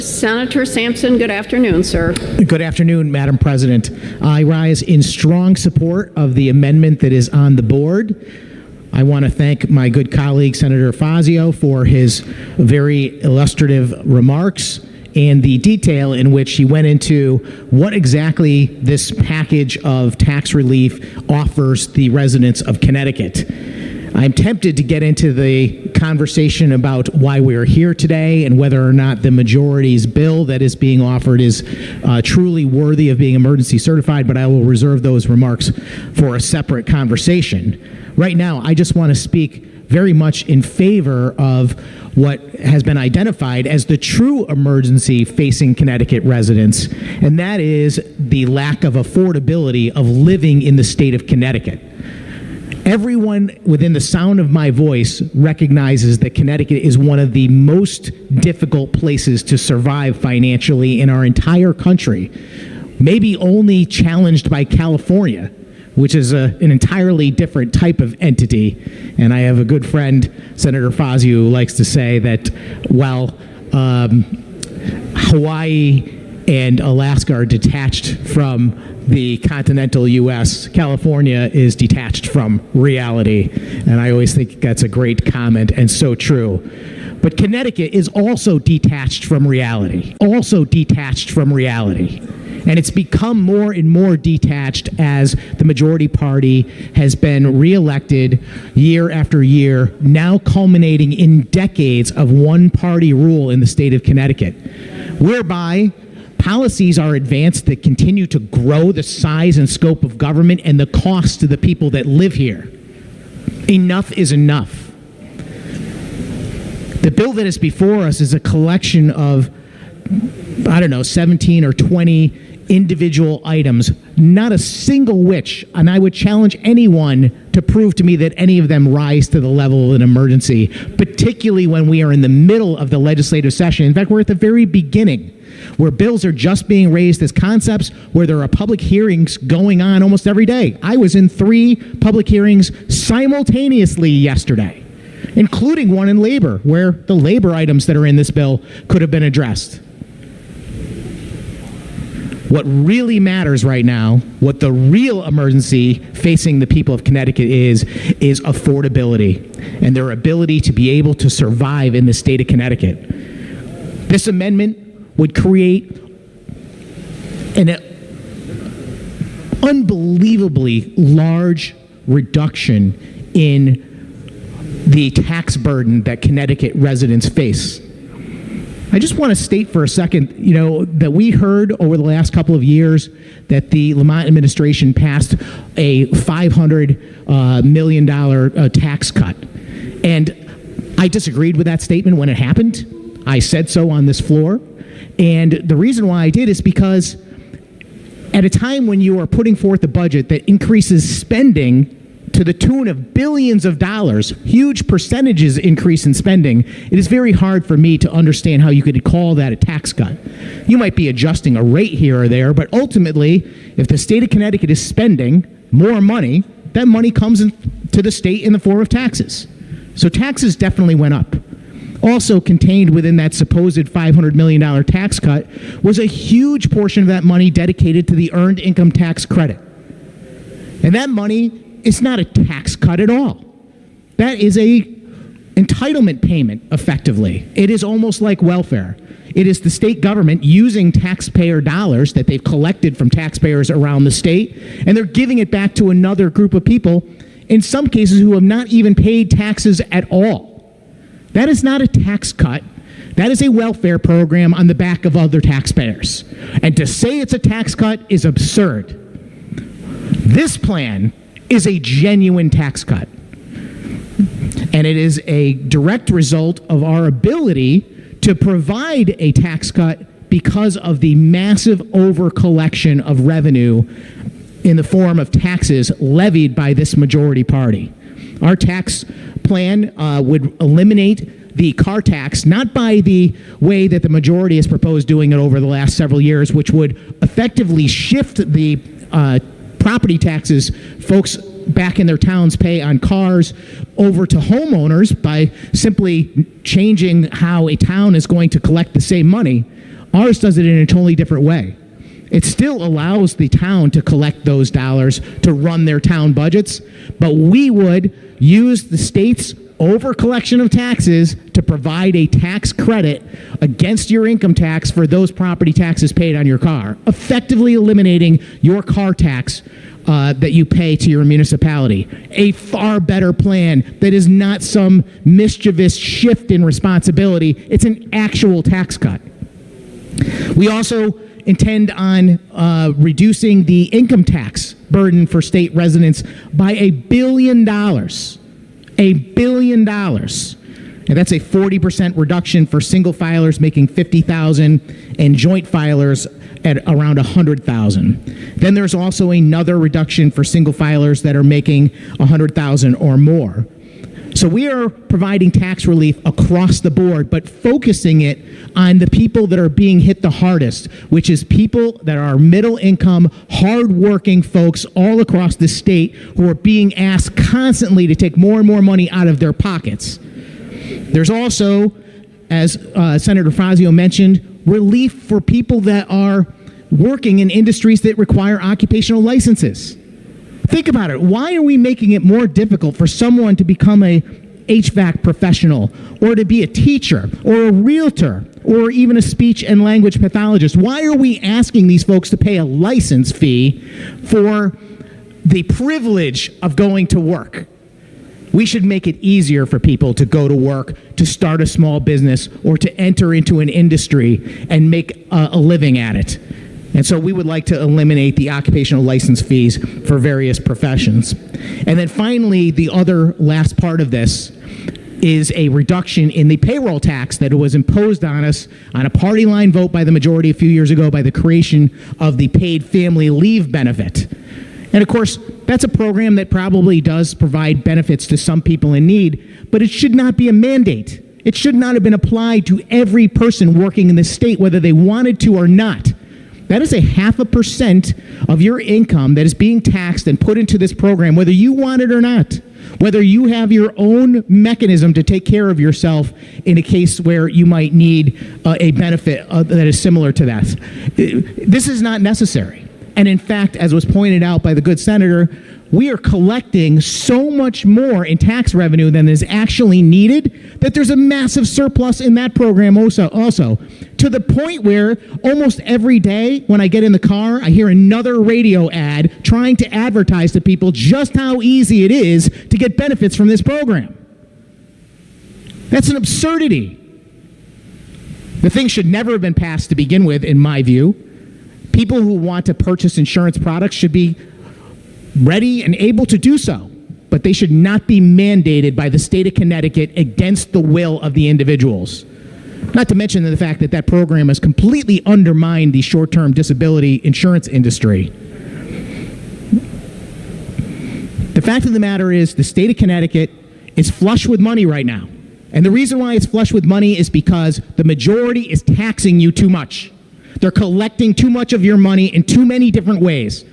Senator Sampson, good afternoon, sir. Good afternoon, Madam President. I rise in strong support of the amendment that is on the board. I want to thank my good colleague, Senator Fazio, for his very illustrative remarks and the detail in which he went into what exactly this package of tax relief offers the residents of Connecticut. I'm tempted to get into the conversation about why we're here today and whether or not the majority's bill that is being offered is truly worthy of being emergency certified, but I will reserve those remarks for a separate conversation. Right now, I just want to speak very much in favor of what has been identified as the true emergency facing Connecticut residents, and that is the lack of affordability of living in the state of Connecticut. Everyone within the sound of my voice recognizes that Connecticut is one of the most difficult places to survive financially in our entire country, maybe only challenged by California, which is an entirely different type of entity. And I have a good friend, Senator Fazio, who likes to say that while Hawaii and Alaska are detached from the continental U.S., California is detached from reality. And I always think that's a great comment and so true. But Connecticut is also detached from reality, And it's become more and more detached as the majority party has been reelected year after year, now culminating in decades of one-party rule in the state of Connecticut, whereby policies are advanced that continue to grow the size and scope of government and the cost to the people that live here. Enough is enough. The bill that is before us is a collection of, 17 or 20 individual items, not a single which, and I would challenge anyone to prove to me that any of them rise to the level of an emergency, particularly when we are in the middle of the legislative session. In fact, we're at the very beginning, where bills are just being raised as concepts, where there are public hearings going on almost every day. I was in 3 public hearings simultaneously yesterday, including one in labor, where the labor items that are in this bill could have been addressed. What really matters right now, what the real emergency facing the people of Connecticut is affordability and their ability to be able to survive in the state of Connecticut. This amendment would create an unbelievably large reduction in the tax burden that Connecticut residents face. I just want to state for a second, that we heard over the last couple of years that the Lamont administration passed a $500 million tax cut. And I disagreed with that statement when it happened. I said so on this floor. And the reason why I did is because at a time when you are putting forth a budget that increases spending to the tune of billions of dollars, huge percentages increase in spending, it is very hard for me to understand how you could call that a tax cut. You might be adjusting a rate here or there, but ultimately, if the state of Connecticut is spending more money, that money comes to the state in the form of taxes. So taxes definitely went up. Also contained within that supposed $500 million tax cut was a huge portion of that money dedicated to the earned income tax credit. And that money is not a tax cut at all. That is a entitlement payment, effectively. It is almost like welfare. It is the state government using taxpayer dollars that they've collected from taxpayers around the state, and they're giving it back to another group of people, in some cases who have not even paid taxes at all. That is not a tax cut. That is a welfare program on the back of other taxpayers. And to say it's a tax cut is absurd. This plan is a genuine tax cut. And it is a direct result of our ability to provide a tax cut because of the massive overcollection of revenue in the form of taxes levied by this majority party. Our tax plan would eliminate the car tax, not by the way that the majority has proposed doing it over the last several years, which would effectively shift the property taxes folks back in their towns pay on cars over to homeowners by simply changing how a town is going to collect the same money. Ours does it in a totally different way. It still allows the town to collect those dollars to run their town budgets, but we would use the state's over collection of taxes to provide a tax credit against your income tax for those property taxes paid on your car, effectively eliminating your car tax that you pay to your municipality. A far better plan that is not some mischievous shift in responsibility. It's an actual tax cut. We also intend on reducing the income tax burden for state residents by $1 billion. $1 billion. And that's a 40% reduction for single filers making $50,000 and joint filers at around $100,000. Then there's also another reduction for single filers that are making $100,000 or more. So we are providing tax relief across the board, but focusing it on the people that are being hit the hardest, which is people that are middle income, hardworking folks all across the state who are being asked constantly to take more and more money out of their pockets. There's also, as Senator Fazio mentioned, relief for people that are working in industries that require occupational licenses. Think about it. Why are we making it more difficult for someone to become a HVAC professional or to be a teacher or a realtor or even a speech and language pathologist? Why are we asking these folks to pay a license fee for the privilege of going to work? We should make it easier for people to go to work, to start a small business, or to enter into an industry and make a living at it. And so we would like to eliminate the occupational license fees for various professions. And then finally, the other last part of this is a reduction in the payroll tax that was imposed on us on a party line vote by the majority a few years ago by the creation of the paid family leave benefit. And of course, that's a program that probably does provide benefits to some people in need, but it should not be a mandate. It should not have been applied to every person working in the state, whether they wanted to or not. That is a 0.5% of your income that is being taxed and put into this program, whether you want it or not, whether you have your own mechanism to take care of yourself in a case where you might need a benefit that is similar to that. This is not necessary. And in fact, as was pointed out by the good senator, we are collecting so much more in tax revenue than is actually needed that there's a massive surplus in that program also, to the point where almost every day when I get in the car, I hear another radio ad trying to advertise to people just how easy it is to get benefits from this program. That's an absurdity. The thing should never have been passed to begin with, in my view. People who want to purchase insurance products should be ready and able to do so, but they should not be mandated by the state of Connecticut against the will of the individuals. Not to mention the fact that that program has completely undermined the short-term disability insurance industry. The fact of the matter is the state of Connecticut is flush with money right now. And the reason why it's flush with money is because the majority is taxing you too much. They're collecting too much of your money in too many different ways.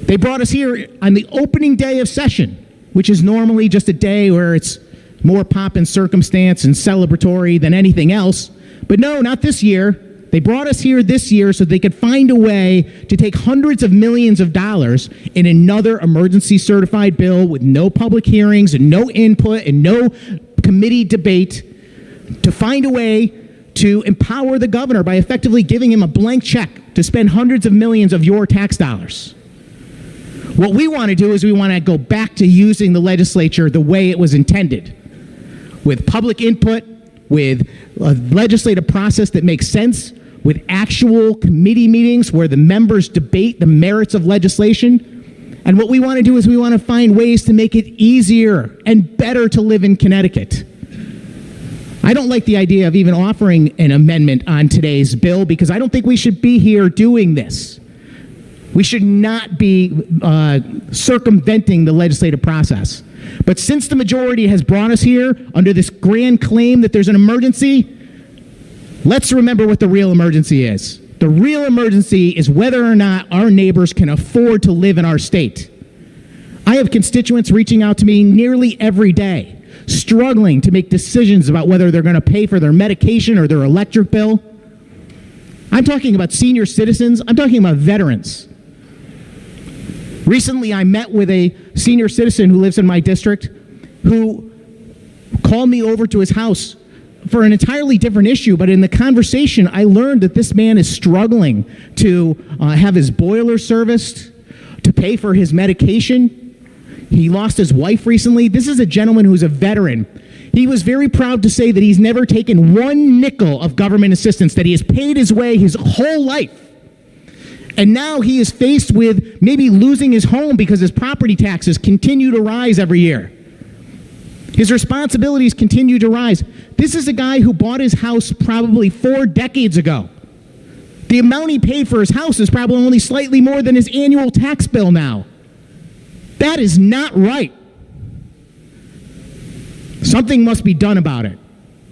They brought us here on the opening day of session, which is normally just a day where it's more pomp and circumstance and celebratory than anything else. But no, not this year. They brought us here this year so they could find a way to take hundreds of millions of dollars in another emergency certified bill with no public hearings and no input and no committee debate, to find a way to empower the governor by effectively giving him a blank check to spend hundreds of millions of your tax dollars. What we want to do is we want to go back to using the legislature the way it was intended, with public input, with a legislative process that makes sense, with actual committee meetings where the members debate the merits of legislation. And what we want to do is we want to find ways to make it easier and better to live in Connecticut. I don't like the idea of even offering an amendment on today's bill because I don't think we should be here doing this. We should not be circumventing the legislative process. But since the majority has brought us here under this grand claim that there's an emergency, let's remember what the real emergency is. The real emergency is whether or not our neighbors can afford to live in our state. I have constituents reaching out to me nearly every day, struggling to make decisions about whether they're going to pay for their medication or their electric bill. I'm talking about senior citizens. I'm talking about veterans. Recently, I met with a senior citizen who lives in my district who called me over to his house for an entirely different issue, but in the conversation, I learned that this man is struggling to have his boiler serviced, to pay for his medication. He lost his wife recently. This is a gentleman who's a veteran. He was very proud to say that he's never taken one nickel of government assistance, that he has paid his way his whole life. And now he is faced with maybe losing his home because his property taxes continue to rise every year. His responsibilities continue to rise. This is a guy who bought his house probably 4 decades ago. The amount he paid for his house is probably only slightly more than his annual tax bill now. That is not right. Something must be done about it.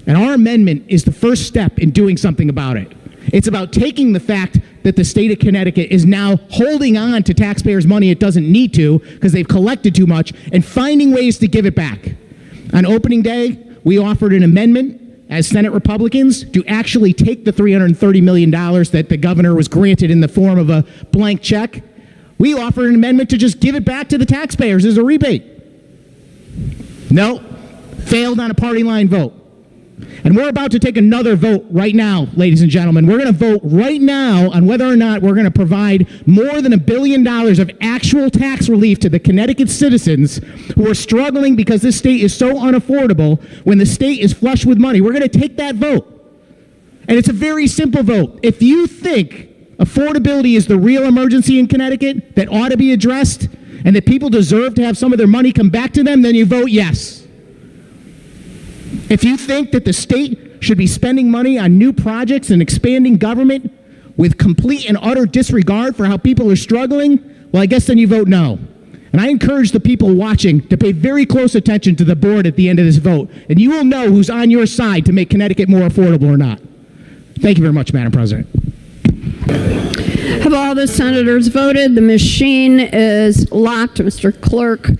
And our amendment is the first step in doing something about it. It's about taking the fact that the state of Connecticut is now holding on to taxpayers' money it doesn't need to because they've collected too much and finding ways to give it back. On opening day, we offered an amendment as Senate Republicans to actually take the $330 million that the governor was granted in the form of a blank check. We offered an amendment to just give it back to the taxpayers as a rebate. No, failed on a party line vote. And we're about to take another vote right now, ladies and gentlemen. We're going to vote right now on whether or not we're going to provide more than $1 billion of actual tax relief to the Connecticut citizens who are struggling because this state is so unaffordable when the state is flush with money. We're going to take that vote. And it's a very simple vote. If you think affordability is the real emergency in Connecticut that ought to be addressed and that people deserve to have some of their money come back to them, then you vote yes. If you think that the state should be spending money on new projects and expanding government with complete and utter disregard for how people are struggling, well, I guess then you vote no. And I encourage the people watching to pay very close attention to the board at the end of this vote, and you will know who's on your side to make Connecticut more affordable or not. Thank you very much, Madam President. Have all the senators voted? The machine is locked. Mr. Clerk,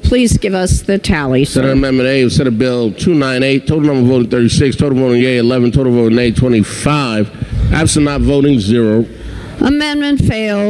please give us the tally, sir. Senate Amendment A, Senate Bill 298, total number voting 36, total voting yea 11, total voting nay 25, absent not voting 0. Amendment fails.